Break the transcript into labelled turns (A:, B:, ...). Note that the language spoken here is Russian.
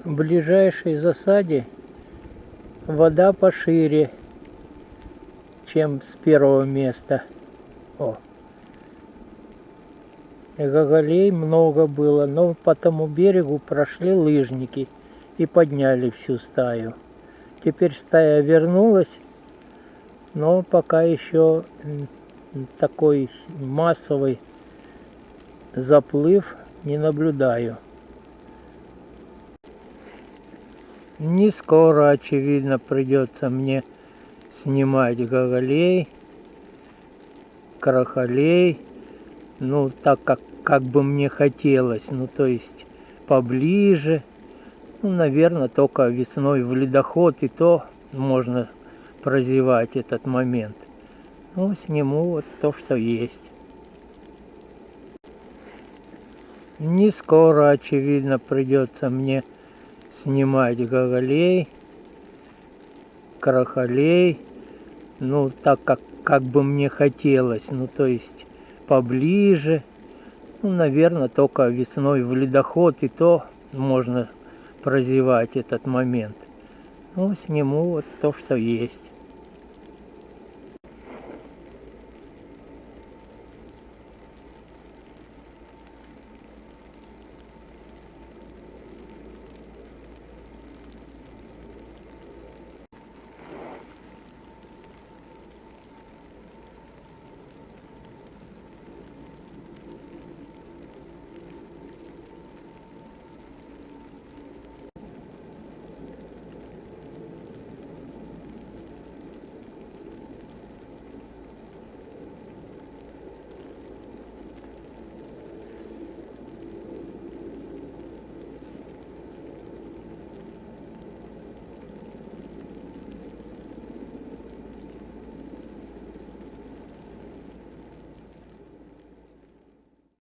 A: В ближайшей засаде вода пошире, чем с первого места. О. И гоголей много было, но по тому берегу прошли лыжники и подняли всю стаю. Теперь стая вернулась, но пока еще такой массовый заплыв не наблюдаю. Не скоро, очевидно, придется мне снимать гоголей, крахолей, ну так как бы мне хотелось, ну то есть поближе. Ну, наверное, только весной в ледоход, и то можно прозевать этот момент. Ну, сниму вот то, что есть. Не скоро, очевидно, придется мне снимать гоголей, крахолей, ну так как бы мне хотелось, ну то есть поближе. Ну, наверное, только весной в ледоход, и то можно прозевать этот момент. Ну, сниму вот то, что есть.